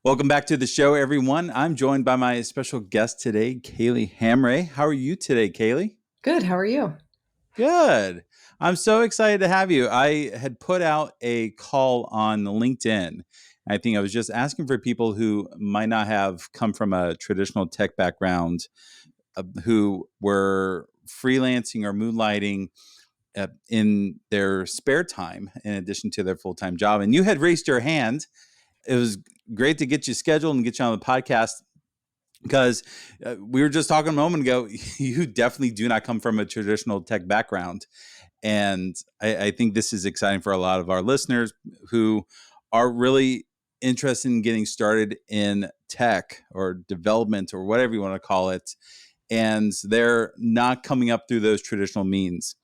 Welcome back to the show, everyone. I'm joined by my special guest today, Kailee Hamre. How are you today, Kaylee? Good. How are you? Good. I'm so excited to have you. I had put out a call on LinkedIn. I think I was just asking for people who might not have come from a traditional tech background, who were freelancing or moonlighting in their spare time in addition to their full-time job. And you had raised your hand. It was great to get you scheduled and get you on the podcast because we were just talking a moment ago. You definitely do not come from a traditional tech background. And I think this is exciting for a lot of our listeners who are really interested in getting started in tech or development or whatever you want to call it. And they're not coming up through those traditional means.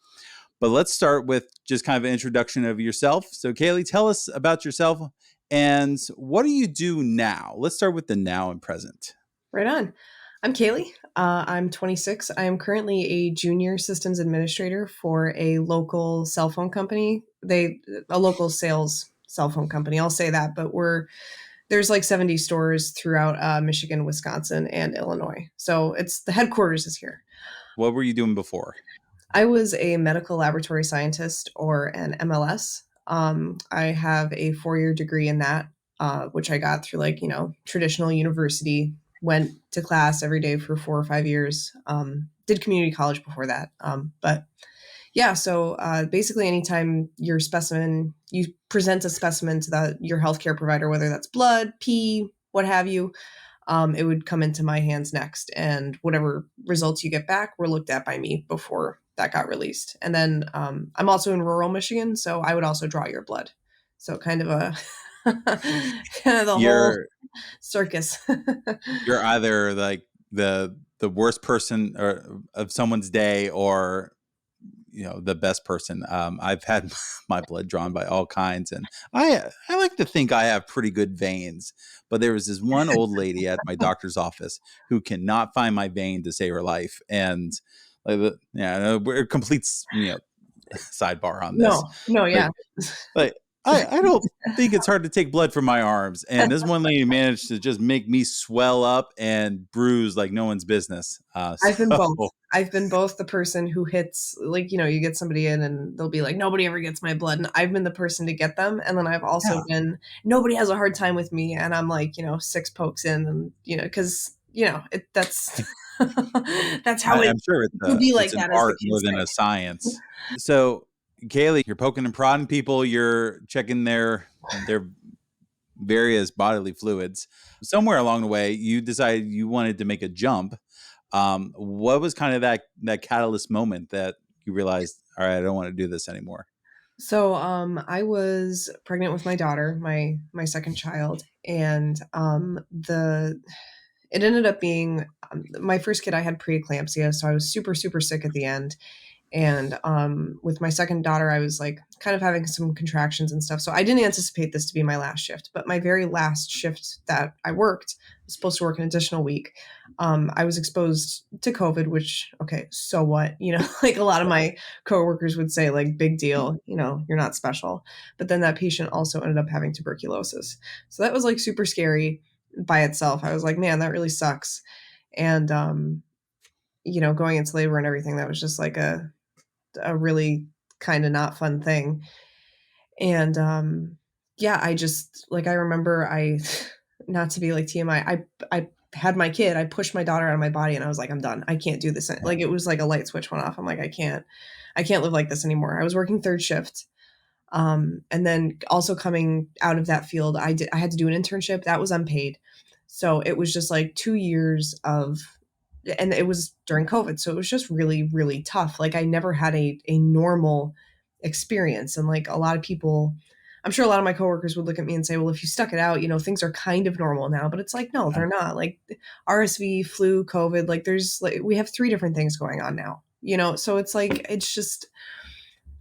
But let's start with just kind of an introduction of yourself. So, Kaylee, tell us about yourself and what do you do now? Let's start with the now and present. Right on. I'm Kaylee. I'm 26. I am currently a junior systems administrator for a local cell phone company. A local sales cell phone company. I'll say that, but there's like 70 stores throughout Michigan, Wisconsin, and Illinois. So it's the headquarters is here. What were you doing before? I was a medical laboratory scientist, or an MLS. I have a 4-year degree in that, which I got through traditional university. Went to class every day for 4 or 5 years. Did community college before that. But yeah, so basically anytime you present a specimen to your healthcare provider, whether that's blood, pee, what have you, it would come into my hands next. And whatever results you get back were looked at by me before that got released. And then I'm also in rural Michigan, so I would also draw your blood. So kind of the whole You're circus. you're either like the worst person of someone's day or the best person. I've had my blood drawn by all kinds, and I like to think I have pretty good veins. But there was this one old lady at my doctor's office who cannot find my vein to save her life, and we're a complete sidebar on this. No, Like, yeah. like I don't think it's hard to take blood from my arms, and this one lady managed to just make me swell up and bruise like no one's business. I've been both. I've been both the person who hits, you get somebody in and they'll be like, nobody ever gets my blood. And I've been the person to get them. And then I've also been, nobody has a hard time with me. And I'm like, 6 pokes in and, because, that's, that's how I'm sure will be like it's an that. art more than a science. So, Kaylee, you're poking and prodding people. You're checking their various bodily fluids. Somewhere along the way, you decided you wanted to make a jump. What was kind of that catalyst moment that you realized, all right, I don't want to do this anymore? So I was pregnant with my daughter, my second child, and it ended up being my first kid. I had preeclampsia, so I was super, super sick at the end. And with my second daughter, I was like kind of having some contractions and stuff. So I didn't anticipate this to be my last shift. But my very last shift that I worked, was supposed to work an additional week. I was exposed to COVID, which, okay, so what? Like a lot of my coworkers would say, like, big deal, you're not special. But then that patient also ended up having tuberculosis. So that was like super scary by itself. I was like, man, that really sucks. And, going into labor and everything, that was just like a really kind of not fun thing. And yeah, I remember not to be like TMI, I had my kid, I pushed my daughter out of my body and I was like, I'm done. I can't do this. Like, it was like a light switch went off. I'm like, I can't live like this anymore. I was working third shift. And then also coming out of that field, I had to do an internship that was unpaid. So it was just like 2 years and it was during COVID. So it was just really, really tough. Like, I never had a normal experience. And like a lot of people, I'm sure a lot of my coworkers would look at me and say, well, if you stuck it out, things are kind of normal now. But it's like, no, they're not. Like RSV, flu, COVID, we have 3 different things going on now, so it's like, it's just,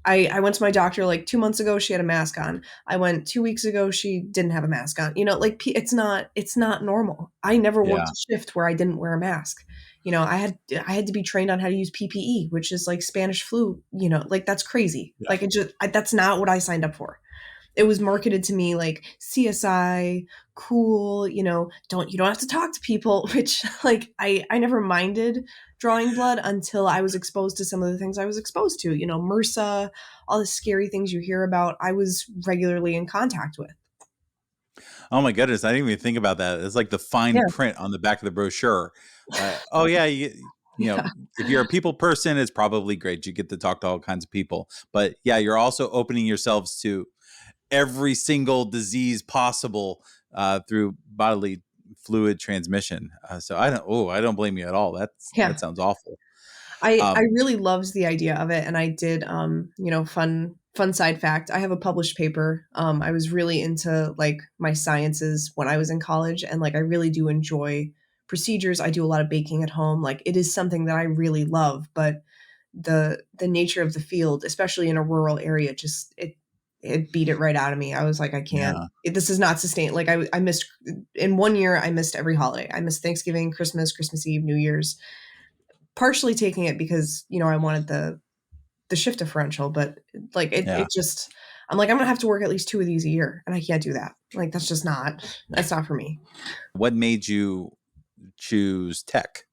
I went to my doctor like 2 months ago. She had a mask on. I went 2 weeks ago. She didn't have a mask on. It's not normal. I never worked a shift where I didn't wear a mask. I had to be trained on how to use PPE, which is like Spanish flu. Like, that's crazy. Like, that's not what I signed up for. it was marketed to me like CSI, cool, you don't have to talk to people, which like I never minded drawing blood until I was exposed to some of the things I was exposed to, MRSA, all the scary things you hear about, I was regularly in contact with. Oh my goodness, I didn't even think about that. It's like the fine Yeah. print on the back of the brochure. Oh yeah, Yeah. if you're a people person, it's probably great. You get to talk to all kinds of people. But yeah, you're also opening yourselves to every single disease possible through bodily fluid transmission. So I don't blame you at all. That Yeah. sounds awful. I Um, really loved the idea of it, and I did fun side fact, I have a published paper. I was really into like my sciences when I was in college, and like I really do enjoy procedures. I do a lot of baking at home. Like it is something that I really love, but the nature of the field, especially in a rural area, just it beat it right out of me. I was like, I can't. yeah, This is not sustained. Like I missed in one year. I missed every holiday. I missed Thanksgiving, Christmas, Christmas Eve, New Year's, partially taking it because I wanted the shift differential, but like yeah. it just, I'm like, I'm gonna have to work at least two of these a year, and I can't do that. Like that's not for me. What made you choose tech?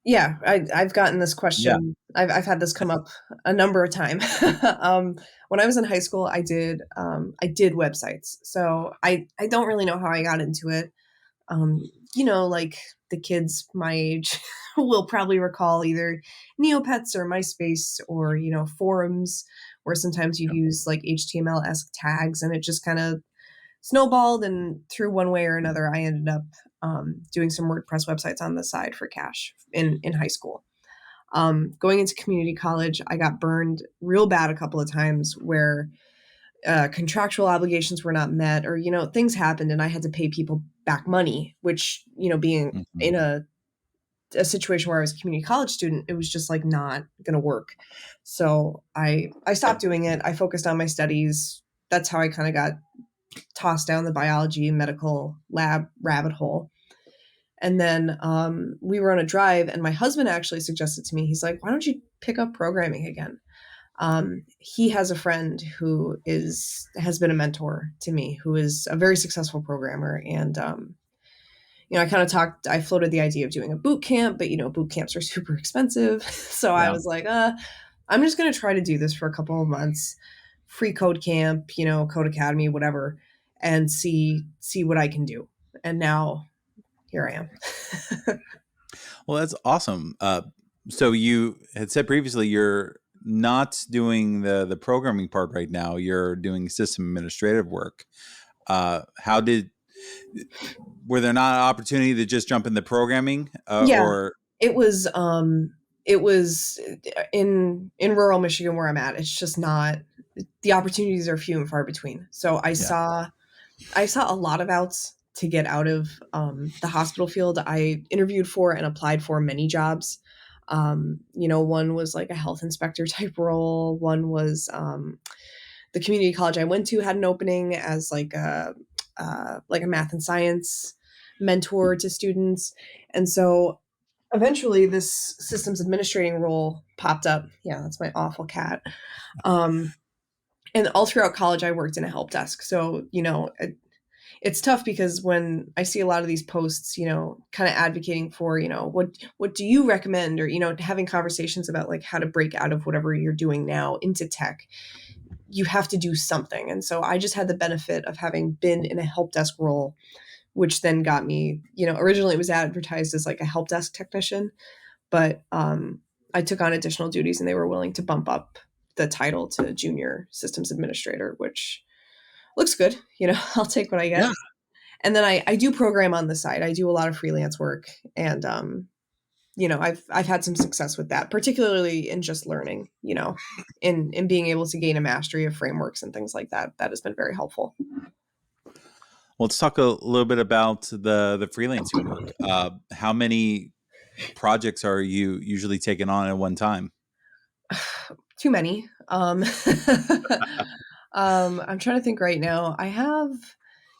Yeah, I've gotten this Yeah. question. I've had this come up a number of times. When I was in high school, I did websites, so I don't really know how I got into it. Like the kids my age will probably recall either Neopets or MySpace or, forums where sometimes you'd use like HTML-esque tags, and it just kind of snowballed. And through one way or another, I ended up doing some WordPress websites on the side for cash in high school. Going into community college, I got burned real bad a couple of times where contractual obligations were not met, or things happened and I had to pay people back money, which being Mhm. in a situation where I was a community college student, it was just like not going to work. So I stopped doing it. I focused on my studies. That's how I kind of got tossed down the biology and medical lab rabbit hole. And then we were on a drive, and my husband actually suggested to me, he's like, why don't you pick up programming again? He has a friend who has been a mentor to me, who is a very successful programmer, and I floated the idea of doing a boot camp, but boot camps are super expensive, so I Yeah. was like, I'm just going to try to do this for a couple of months, free code camp, Code Academy, whatever, and see what I can do. And now here I am. Well, that's awesome. So you had said previously you're not doing the programming part right now. You're doing system administrative work. How did Were there not an opportunity to just jump in the programming Yeah, or it was in rural Michigan where I'm at. It's just not, the opportunities are few and far between. So yeah. I saw a lot of outs to get out of the hospital field. I interviewed for and applied for many jobs. One was like a health inspector type role. One was the community college I went to had an opening as like a math and science mentor to students. And so eventually this systems administrating role popped up. Yeah, that's my awful cat. Um, and all throughout college, I worked in a help desk. So, it's tough because when I see a lot of these posts, kind of advocating for, what do you recommend, or, having conversations about like how to break out of whatever you're doing now into tech, you have to do something. And so I just had the benefit of having been in a help desk role, which then got me, originally it was advertised as like a help desk technician, but I took on additional duties and they were willing to bump up the title to junior systems administrator, which looks good. I'll take what I get. Yeah. And then I do program on the side. I do a lot of freelance work, and I've had some success with that, particularly in just learning, in being able to gain a mastery of frameworks and things like that. That has been very helpful. Well, let's talk a little bit about the freelancing work. How many projects are you usually taking on at one time? Too many. I'm trying to think right now. I have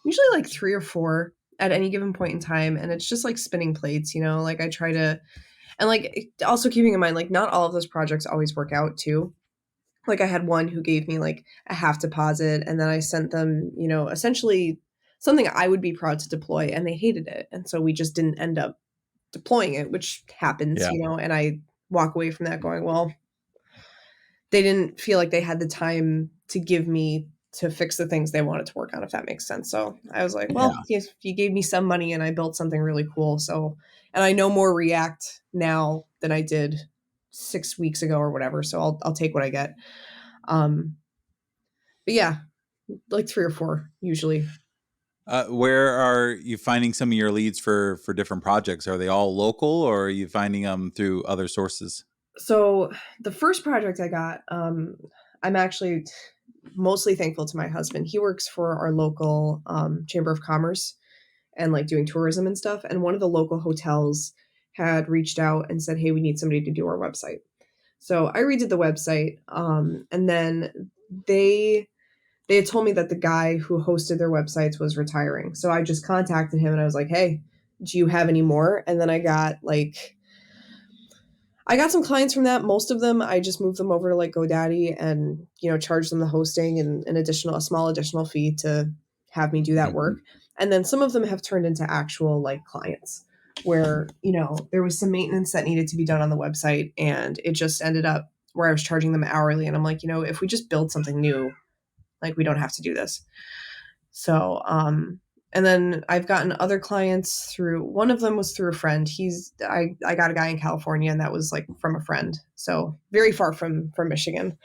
usually like three or four at any given point in time, and it's just like spinning plates, like I try to, and like also keeping in mind, like not all of those projects always work out too. Like I had one who gave me like a half deposit, and then I sent them, essentially something I would be proud to deploy, and they hated it. And so we just didn't end up deploying it, which happens, Yeah. and I walk away from that going, well, they didn't feel like they had the time to give me to fix the things they wanted to work on, if that makes sense. So I was like, Yeah. well, yes, you gave me some money and I built something really cool. So, and I know more React now than I did 6 weeks ago or whatever. So I'll take what I get. Um, but yeah, like 3 or 4 usually. Where are you finding some of your leads for different projects? Are they all local, or are you finding them through other sources? So the first project I got, I'm actually mostly thankful to my husband. He works for our local chamber of commerce and like doing tourism and stuff. And one of the local hotels had reached out and said, hey, we need somebody to do our website. So I redid the website. And then they had told me that the guy who hosted their websites was retiring. So I just contacted him and I was like, hey, do you have any more? And then I got some clients from that. Most of them, I just moved them over to like GoDaddy and, charge them the hosting and a small additional fee to have me do that Mhm. work. And then some of them have turned into actual like clients where, there was some maintenance that needed to be done on the website and it just ended up where I was charging them hourly. And I'm like, if we just build something new, like we don't have to do this. So, and then I've gotten other clients through, one of them was through a friend. I got a guy in California and that was like from a friend. So very far from Michigan.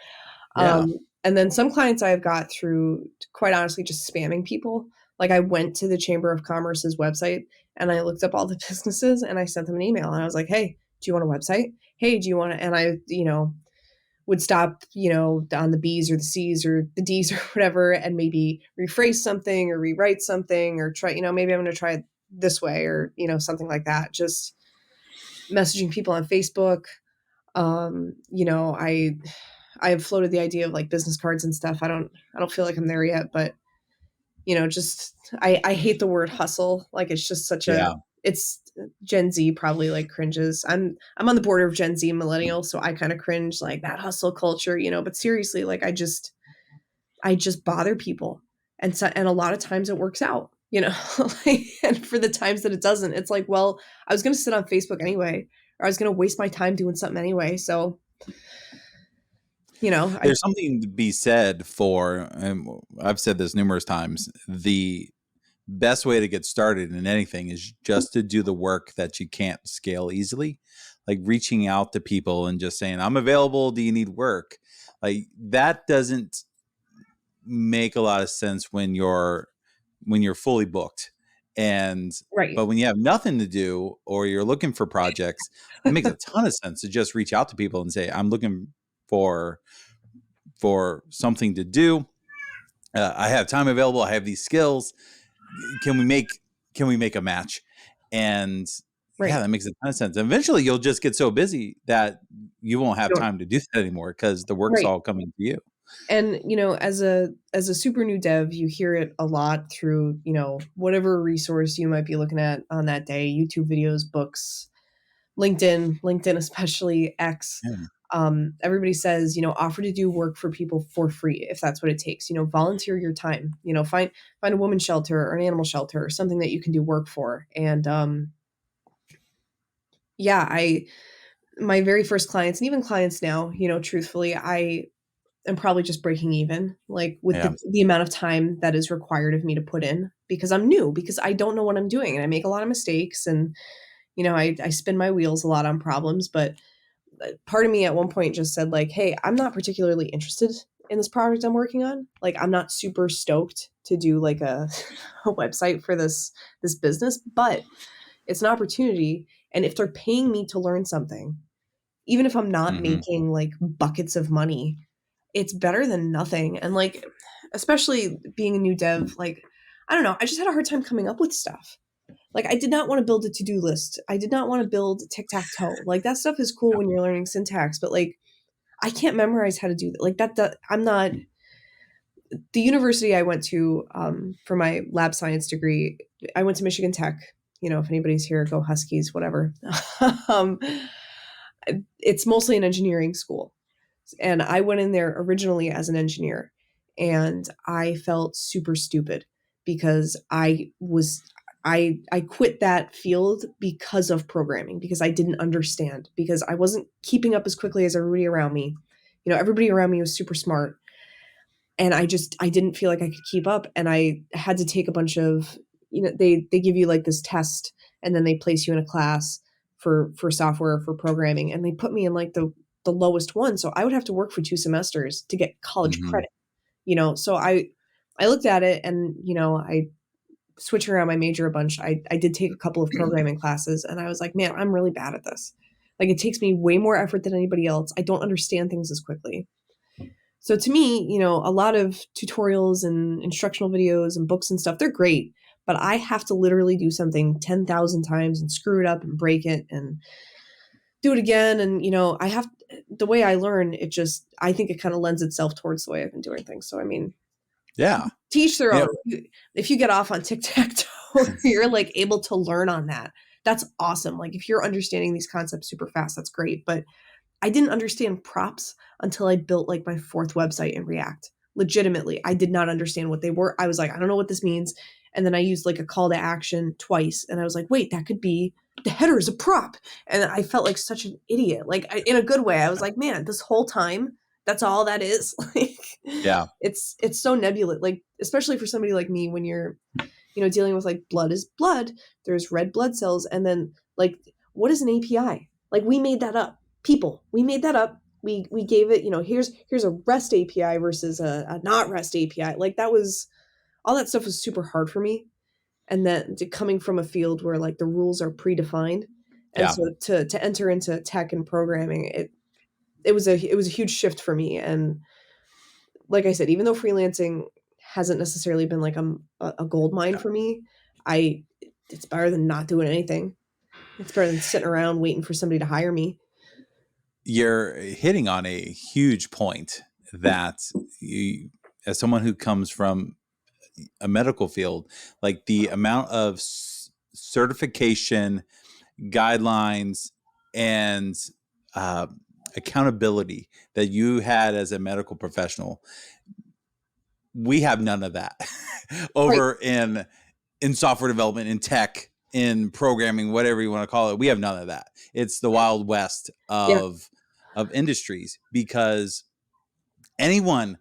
Yeah. And then some clients I've got through, quite honestly, just spamming people. Like I went to the Chamber of Commerce's website and I looked up all the businesses and I sent them an email and I was like, hey, do you want a website? Hey, do you want to, and I, would stop, on the B's or the C's or the D's or whatever, and maybe rephrase something or rewrite something or try, maybe I'm going to try it this way or, something like that. Just messaging people on Facebook. I have floated the idea of like business cards and stuff. I don't feel like I'm there yet, but just I hate the word hustle. Like it's just Yeah. it's Gen Z probably like cringes. I'm on the border of Gen Z and millennial, so I kind of cringe like that hustle culture, but seriously, like I just bother people. And a lot of times it works out, like, and for the times that it doesn't, it's like, well, I was going to sit on Facebook anyway, or I was going to waste my time doing something anyway. So, I There's something to be said for, and I've said this numerous times, the best way to get started in anything is just to do the work that you can't scale easily. Like reaching out to people and just saying, I'm available. Do you need work? Like that doesn't make a lot of sense when you're fully booked. And right. but when you have nothing to do or you're looking for projects, it makes a ton of sense to just reach out to people and say, I'm looking for something to do. I have time available. I have these skills. Can we make a match? And yeah, Right. that makes a ton of sense. And eventually, you'll just get so busy that you won't have You don't time to do that anymore because the work's right. all coming to you. And as a super new dev, you hear it a lot through, whatever resource you might be looking at on that day, YouTube videos, books, LinkedIn especially X. Yeah. Everybody says, offer to do work for people for free if that's what it takes. Volunteer your time. Find a women's shelter or an animal shelter or something that you can do work for. And yeah, I my very first clients and even clients now, truthfully, I am probably just breaking even, like with Yeah. the amount of time that is required of me to put in because I'm new, because I don't know what I'm doing and I make a lot of mistakes and I spin my wheels a lot on problems, but part of me at one point just said like, hey, I'm not particularly interested in this project I'm working on. Like I'm not super stoked to do like a, a website for this business, but it's an opportunity. And if they're paying me to learn something, even if I'm not Hmm. making like buckets of money, it's better than nothing. And like, especially being a new dev, like, I don't know, I just had a hard time coming up with stuff. Like, I did not want to build a to-do list. I did not want to build tic-tac-toe. Like, that stuff is cool Yeah. when you're learning syntax, but like, I can't memorize how to do that. Like, I'm not, the university I went to for my lab science degree, I went to Michigan Tech. If anybody's here, go Huskies, whatever. um, it's mostly an engineering school. And I went in there originally as an engineer, and I felt super stupid because I quit that field because of programming, because I didn't understand, because I wasn't keeping up as quickly as everybody around me. Everybody around me was super smart, and I didn't feel like I could keep up, and I had to take a bunch of, they give you like this test, and then they place you in a class for software, for programming, and they put me in like the lowest one, so I would have to work for 2 semesters to get college Hmm. credit. So I looked at it, and I switching around my major a bunch. I did take a couple of programming classes, and I was like, man, I'm really bad at this. Like, it takes me way more effort than anybody else. I don't understand things as quickly. So to me, a lot of tutorials and instructional videos and books and stuff, they're great, but I have to literally do something 10,000 times and screw it up and break it and do it again. And, the way I learn, I think it kind of lends itself towards the way I've been doing things. So, I mean, Yeah. teach their Yeah. own. If you get off on tic-tac-toe, you're like able to learn on that. That's awesome. Like, if you're understanding these concepts super fast, that's great. But I didn't understand props until I built like my 4th website in React. Legitimately, I did not understand what they were. I was like, I don't know what this means. And then I used like a call to action twice. And I was like, wait, that could be the header is a prop. And I felt like such an idiot, like in a good way. I was like, man, this whole time, that's all that is. Like, Yeah. it's so nebulous, like, especially for somebody like me, when you're, dealing with like blood is blood, there's red blood cells. And then like, what is an API? Like, we made that up. We made that up. We gave it, here's a REST API versus a not REST API. Like, all that stuff was super hard for me. And then coming from a field where like the rules are predefined. And Yeah. so to enter into tech and programming, it was a huge shift for me. And like I said, even though freelancing hasn't necessarily been like a gold mine for me, it's better than not doing anything. It's better than sitting around waiting for somebody to hire me. You're hitting on a huge point that you, as someone who comes from a medical field, like the amount of certification, guidelines, and uh, accountability that you had as a medical professional, we have none of that Right. over in software development, in tech, in programming, whatever you want to call it. We have none of that. It's the wild west Yeah. of industries, because anyone,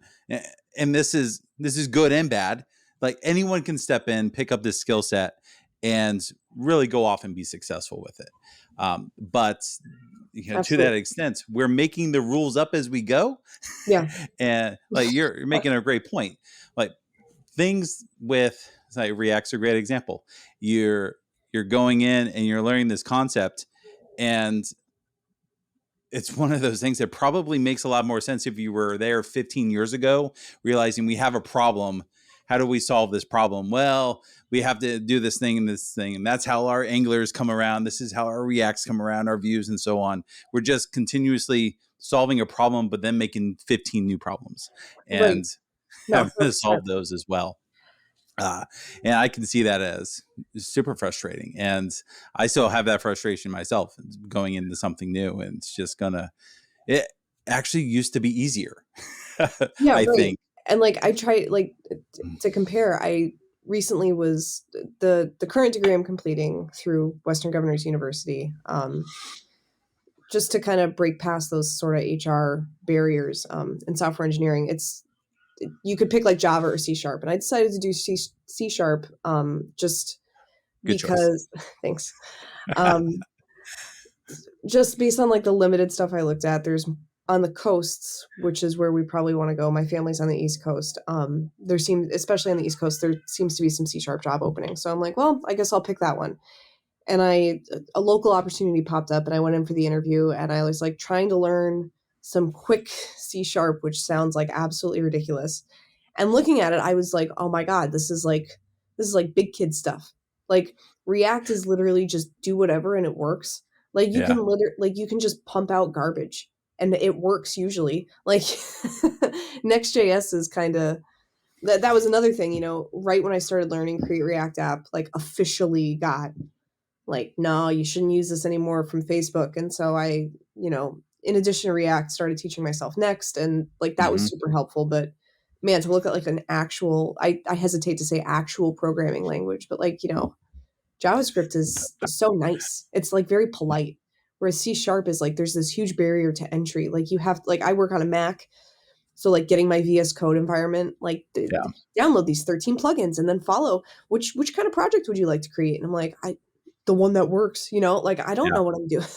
and this is good and bad, like anyone can step in, pick up this skill set, and really go off and be successful with it. But to that Absolutely. extent, we're making the rules up as we go. Yeah. And like you're making a great point. Like things with like React's a great example. You're going in and you're learning this concept, and it's one of those things that probably makes a lot more sense if you were there 15 years ago, realizing we have a problem. How do we solve this problem? Well, we have to do this thing and this thing. And that's how our Anglers come around. This is how our Reacts come around, our views and so on. We're just continuously solving a problem, but then making 15 new problems Right. and No, having to 100%. solve those as well. Uh, and I can see that as super frustrating. And I still have that frustration myself going into something new. And it's just it actually used to be easier, Yeah, I right. think. And like, I try, like, to compare, I recently was the current degree I'm completing through Western Governors University, just to kind of break past those sort of HR barriers, in software engineering. You could pick like Java or C sharp, and I decided to do C sharp, just Good choice. because thanks. Um, just based on like the limited stuff I looked at, there's on the coasts, which is where we probably want to go. My family's on the East Coast. There seems, especially on the East Coast, there seems to be some C sharp job openings. So I'm like, well, I guess I'll pick that one. And a local opportunity popped up, and I went in for the interview, and I was like trying to learn some quick C sharp, which sounds like absolutely ridiculous. And looking at it, I was like, oh my God, this is like big kid stuff. Like, React is literally just do whatever and it works. Like, Yeah. you can just pump out garbage and it works usually. Like, Next.js is kind of that was another thing, right when I started learning Create React App, like officially got like, no, you shouldn't use this anymore from Facebook. And so I in addition to React, started teaching myself Next, and like that was Hmm. super helpful. But man, to look at like an actual, I hesitate to say actual programming language, but like, JavaScript is so nice. It's like very polite. Whereas C sharp is like there's this huge barrier to entry. Like you have like I work on a Mac, so like getting my VS Code environment, like Yeah. download these 13 plugins and then follow which kind of project would you like to create? And I'm like, the one that works, like I don't Yeah. know what I'm doing.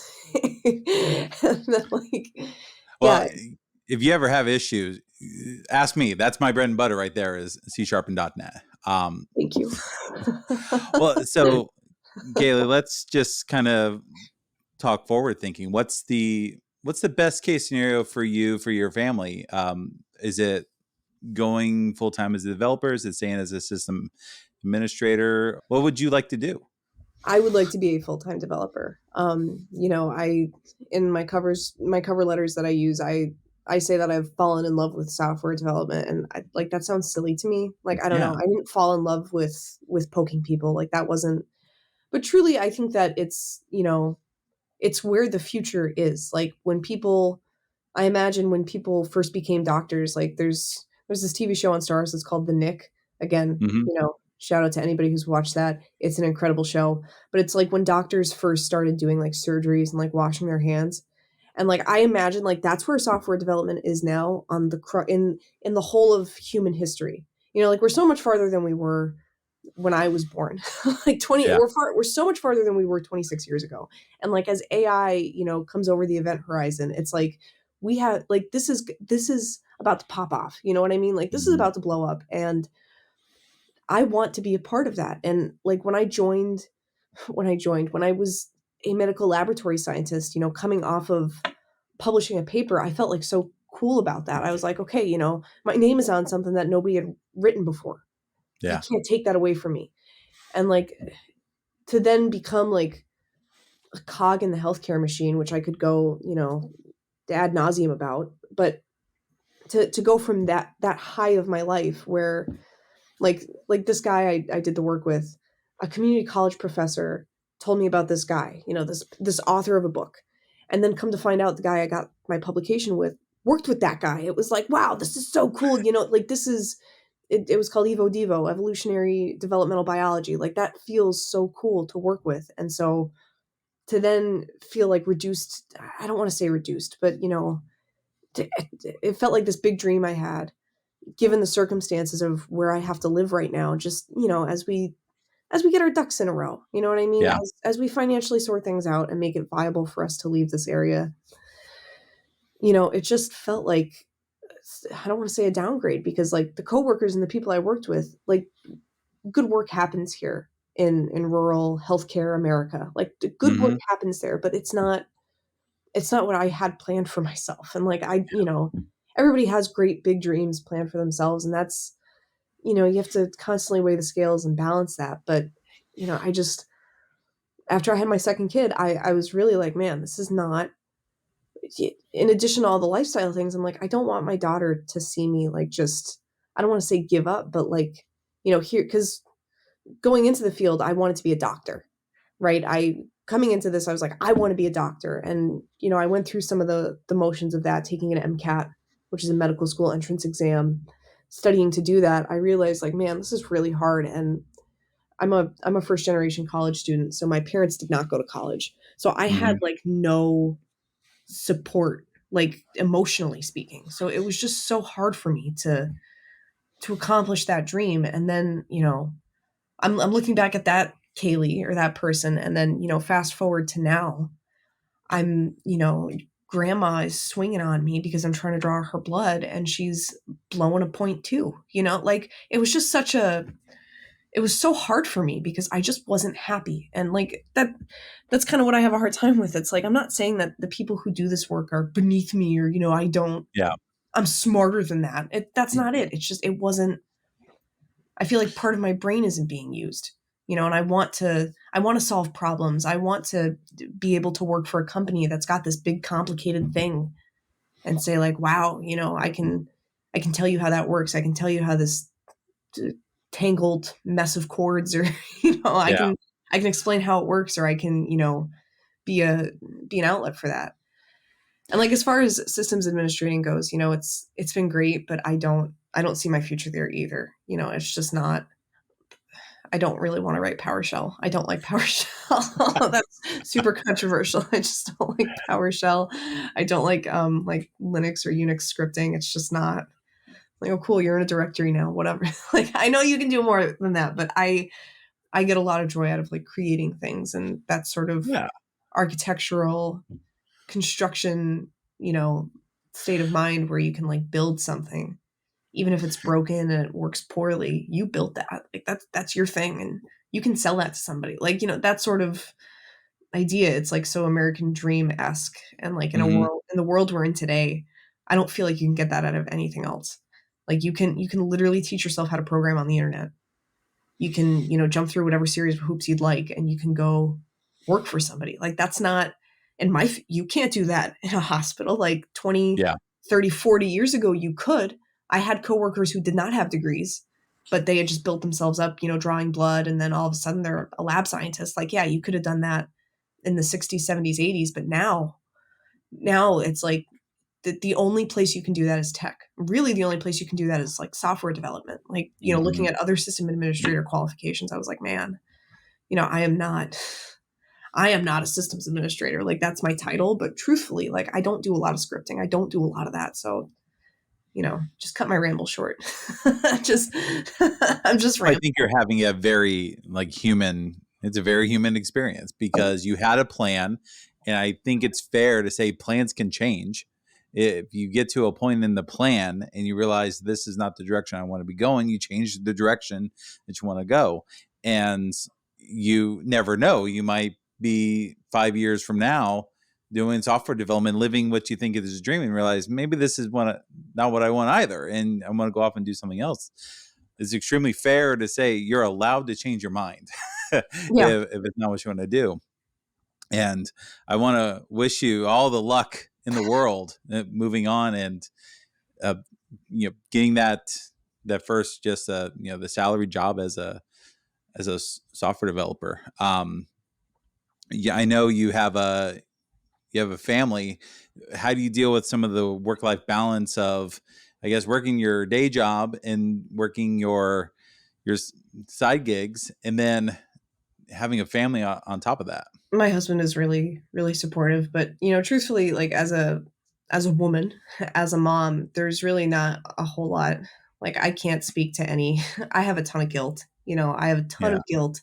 And then like, Well, yeah, if you ever have issues, ask me. That's my bread and butter right there is C# and .NET. thank you. Well, so Kaylee, let's just kind of talk forward thinking. What's the best case scenario for you for your family? Is it going full time as a developer? Is it staying as a system administrator? What would you like to do? I would like to be a full-time developer. I in my cover letters that I use, I say that I've fallen in love with software development, and like that sounds silly to me. Like I don't know, Yeah. I didn't fall in love with poking people. Like that wasn't. But truly, I think that it's where the future is. Like I imagine when people first became doctors, like there's this TV show on Stars that's called The Nick. Again, Hmm. shout out to anybody who's watched that. It's an incredible show. But it's like when doctors first started doing like surgeries and like washing their hands. And like I imagine like that's where software development is now on in the whole of human history. Like we're so much farther than we were when I was born. Like Yeah. we're so much farther than we were 26 years ago. And like as AI, comes over the event horizon, it's like we have like this is about to pop off. You know what I mean? Like this is Hmm. about to blow up, and I want to be a part of that. And like when I was a medical laboratory scientist, coming off of publishing a paper, I felt like so cool about that. I was like, okay, my name is on something that nobody had written before. You Yeah. can't take that away from me. And like to then become like a cog in the healthcare machine, which I could go, ad nauseum about, but to go from that high of my life where like this guy I did the work with, a community college professor told me about this guy, this author of a book, and then come to find out the guy I got my publication with worked with that guy. It was like, wow, this is so cool. Like this is it was called Evo Devo, evolutionary developmental biology. Like that feels so cool to work with. And so to then feel like reduced, I don't want to say reduced, but it felt like this big dream I had, given the circumstances of where I have to live right now, just, as we get our ducks in a row, you know what I mean? Yeah. As we financially sort things out and make it viable for us to leave this area, it just felt like, I don't want to say a downgrade, because like the coworkers and the people I worked with, like good work happens here in rural healthcare America. Like the good work Hmm. happens there, but it's not what I had planned for myself. And like everybody has great big dreams planned for themselves, and that's, you have to constantly weigh the scales and balance that. But I just, after I had my second kid, I was really like, man, this is not, in addition to all the lifestyle things, I'm like, I don't want my daughter to see me like just, I don't want to say give up, but like, here, because going into the field, I wanted to be a doctor, right? Coming into this, I was like, I want to be a doctor. And, I went through some of the motions of that, taking an MCAT, which is a medical school entrance exam, studying to do that. I realized like, man, this is really hard. And I'm a first generation college student. So my parents did not go to college. So I had Hmm. like no support, like emotionally speaking. So it was just so hard for me to accomplish that dream. And then, I'm looking back at that Kaylee, or that person, and then, fast forward to now, I'm, grandma is swinging on me because I'm trying to draw her blood, and she's blowing a point too. Like it was just it was so hard for me because I just wasn't happy. And like that's kind of what I have a hard time with. It's like, I'm not saying that the people who do this work are beneath me, or, Yeah. I'm smarter than that. That's not it. It's just, it wasn't, I feel like part of my brain isn't being used, and I want to solve problems. I want to be able to work for a company that's got this big complicated thing and say like, wow, I can tell you how that works. I can tell you how this t- tangled mess of chords, or, I Yeah. can, I can explain how it works, or I can, be a, be an outlet for that. And like as far as systems administrating goes, it's been great, but I don't see my future there either. It's just not. I don't really want to write PowerShell. I don't like PowerShell. That's super controversial. I just don't like PowerShell. I don't like Linux or Unix scripting. It's just not like, oh cool, you're in a directory now, whatever. Like I know you can do more than that, but I get a lot of joy out of like creating things and that sort of Yeah. architectural construction, state of mind where you can like build something even if it's broken and it works poorly. You built that. Like that's your thing and you can sell that to somebody. Like, that sort of idea. It's like so American dream-esque and like Hmm. in the world we're in today, I don't feel like you can get that out of anything else. Like you can literally teach yourself how to program on the internet. You can, jump through whatever series of hoops you'd like and you can go work for somebody. Like that's not you can't do that in a hospital. Like 20, Yeah. 30, 40 years ago you could. I had coworkers who did not have degrees, but they had just built themselves up, drawing blood, and then all of a sudden they're a lab scientist. Like, yeah, you could have done that in the 60s, 70s, 80s, but now it's like the only place you can do that is tech. Really, the only place you can do that is like software development. Like, looking Hmm. at other system administrator qualifications, I was like, man, I am not a systems administrator. Like that's my title, but truthfully, like I don't do a lot of scripting. I don't do a lot of that. So, just cut my ramble short. just I'm just I rambling. think you're having a very like human. It's a very human experience because you had a plan, and I think it's fair to say plans can change. If you get to a point in the plan and you realize this is not the direction I want to be going, you change the direction that you want to go, and you never know. You might be 5 years from now doing software development, living what you think is a dream, and realize maybe this is not what I want either, and I want to go off and do something else. It's extremely fair to say you're allowed to change your mind Yeah. if it's not what you want to do. And I want to wish you all the luck in the world moving on and uh, getting that first just the salary job as a software developer. Yeah, I know you have a family. How do you deal with some of the work life balance of, I guess, working your day job and working your side gigs, and then having a family on top of that? My husband is really, really supportive, but truthfully, like as a woman, as a mom, there's really not a whole lot. Like I can't speak to any. I have a ton of guilt. I have a ton Yeah, of guilt.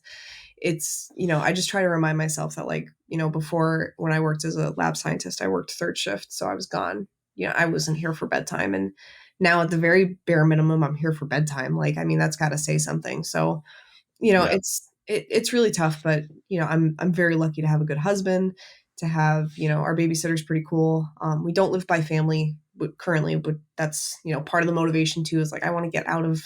It's, I just try to remind myself that like, before when I worked as a lab scientist, I worked third shift, so I was gone. I wasn't here for bedtime, and now at the very bare minimum, I'm here for bedtime. Like, I mean, that's got to say something. So yeah, it's really tough, but I'm very lucky to have a good husband, to have our babysitter's pretty cool. We don't live by family currently, but that's part of the motivation too. Is like I want to get out of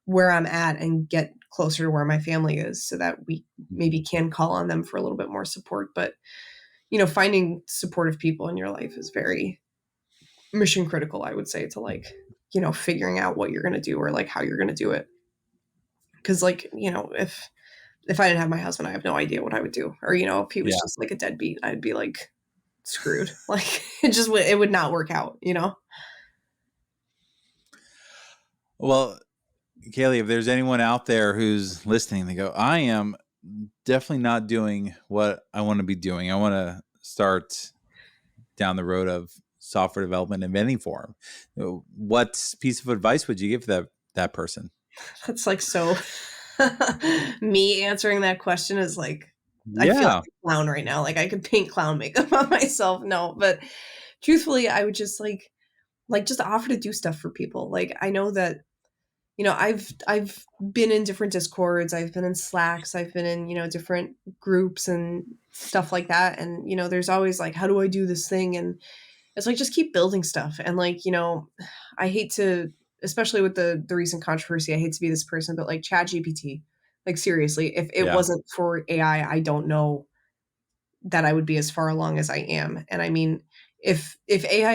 where I'm at and get closer to where my family is, so that we maybe can call on them for a little bit more support. But finding supportive people in your life is very mission critical, I would say, to like figuring out what you're going to do or like how you're going to do it. Because like if I didn't have my husband, I have no idea what I would do. Or, if he was yeah. just like a deadbeat, I'd be like screwed. Like it would not work out. Well, Kaylee, if there's anyone out there who's listening, they go, I am definitely not doing what I want to be doing. I want to start down the road of software development in any form. What piece of advice would you give that person? That's like so me answering that question is like I feel Yeah, like a clown right now. Like I could paint clown makeup on myself. No, but truthfully, I would just like just offer to do stuff for people. Like I know that I've been in different discords, I've been in slacks, I've been in different groups and stuff like that, and there's always like, how do I do this thing? And it's like just keep building stuff. And like I hate to, especially with the recent controversy, I hate to be this person, but like Chat GPT, like seriously, if it yeah, wasn't for AI, I don't know that I would be as far along as I am. And I mean, if AI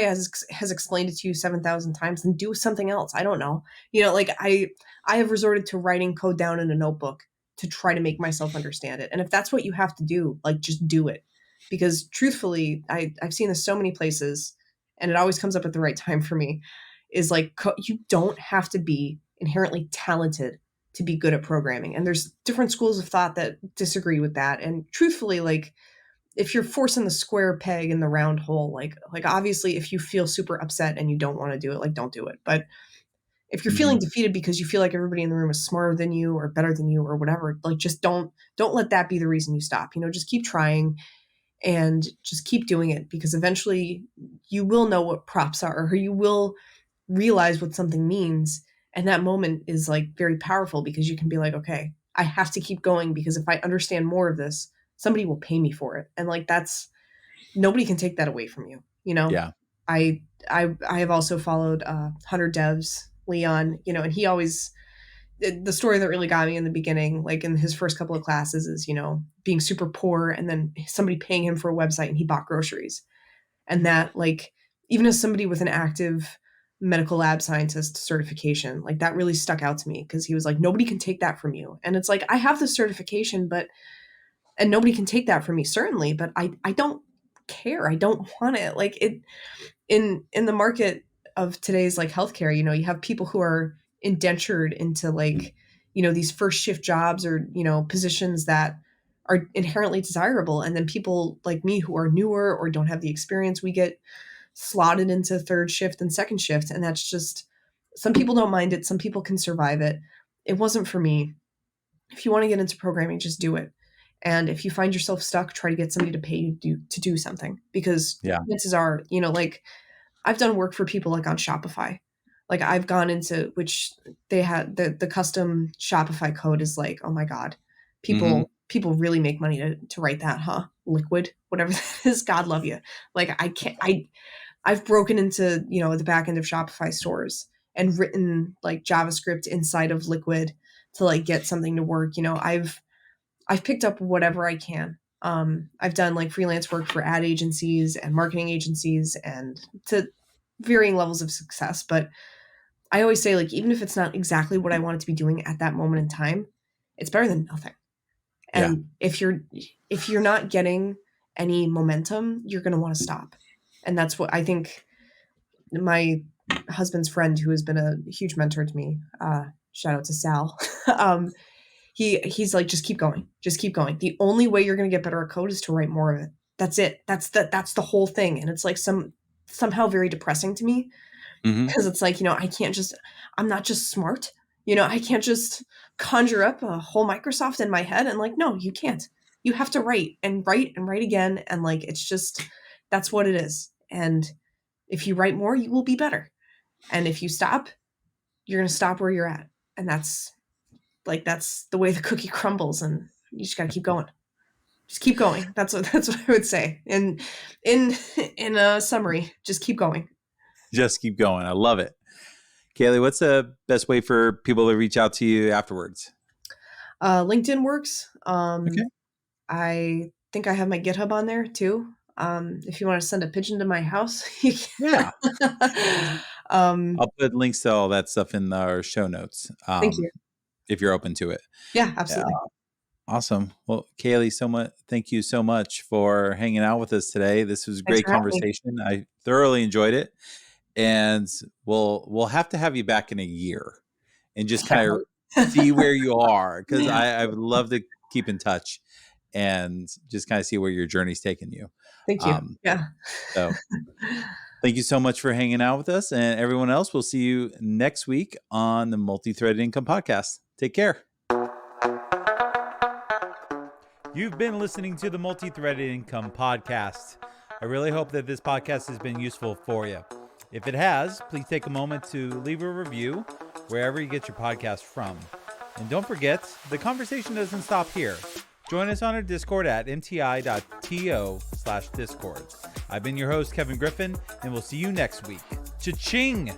has explained it to you 7,000 times, then do something else. I don't know. Like I have resorted to writing code down in a notebook to try to make myself understand it. And if that's what you have to do, like just do it. because truthfully, I've seen this so many places, and it always comes up at the right time for me, is like you don't have to be inherently talented to be good at programming. And there's different schools of thought that disagree with that. And truthfully, like if you're forcing the square peg in the round hole, like obviously if you feel super upset and you don't want to do it, like don't do it. But if you're feeling defeated because you feel like everybody in the room is smarter than you or better than you or whatever, like just don't let that be the reason you stop. Just keep trying and just keep doing it, because eventually you will know what props are, or you will realize what something means. And that moment is like very powerful, because you can be like, okay, I have to keep going, because if I understand more of this, somebody will pay me for it. And like, that's, nobody can take that away from you. Yeah. I have also followed 100 Devs, Leon, and he always, the story that really got me in the beginning, like in his first couple of classes, is, being super poor and then somebody paying him for a website and he bought groceries. And that, like, even as somebody with an active medical lab scientist certification, like that really stuck out to me, because he was like, nobody can take that from you. And it's like, I have the certification, and nobody can take that from me, certainly, but I don't care. I don't want it. Like in the market of today's like healthcare, you have people who are indentured into like, these first shift jobs, or, positions that are inherently desirable. And then people like me who are newer or don't have the experience, we get slotted into third shift and second shift. And that's just, some people don't mind it. Some people can survive it. It wasn't for me. If you want to get into programming, just do it. And if you find yourself stuck, try to get somebody to pay you to do something, because chances are, like I've done work for people like on Shopify. Like I've gone into, which they had the custom Shopify code is like, oh my God, people really make money to write that, huh? Liquid, whatever that is. God love you. Like I've broken into, the back end of Shopify stores and written like JavaScript inside of Liquid to like get something to work. I've picked up whatever I can. I've done like freelance work for ad agencies and marketing agencies, and to varying levels of success. But I always say, like, even if it's not exactly what I wanted to be doing at that moment in time, it's better than nothing. And if you're not getting any momentum, you're going to want to stop. And that's what I think. My husband's friend, who has been a huge mentor to me, shout out to Sal. He's like, just keep going. Just keep going. The only way you're going to get better at code is to write more of it. That's it. That's the whole thing. And it's like somehow very depressing to me, because it's like, I'm not just smart. I can't just conjure up a whole Microsoft in my head. And like, no, you can't. You have to write and write and write again. And like, it's just, that's what it is. And if you write more, you will be better. And if you stop, you're going to stop where you're at. And that's the way the cookie crumbles, and you just got to keep going. Just keep going. That's what I would say. And in a summary, just keep going. Just keep going. I love it. Kaylee, what's the best way for people to reach out to you afterwards? LinkedIn works. Okay. I think I have my GitHub on there too. If you want to send a pigeon to my house, you can. Yeah. I'll put links to all that stuff in our show notes. Thank you. If you're open to it. Yeah, absolutely. Awesome. Well, Kaylee, thank you so much for hanging out with us today. This was a great conversation. I thoroughly enjoyed it. And we'll have to have you back in a year and just kind of see where you are, because I would love to keep in touch and just kind of see where your journey's taken you. Thank you. So thank you so much for hanging out with us, and everyone else, we'll see you next week on the Multithreaded Income Podcast. Take care. You've been listening to the Multithreaded Income Podcast. I really hope that this podcast has been useful for you. If it has, please take a moment to leave a review wherever you get your podcast from. And don't forget, the conversation doesn't stop here. Join us on our Discord at mti.to/Discord. I've been your host, Kevin Griffin, and we'll see you next week. Cha-ching!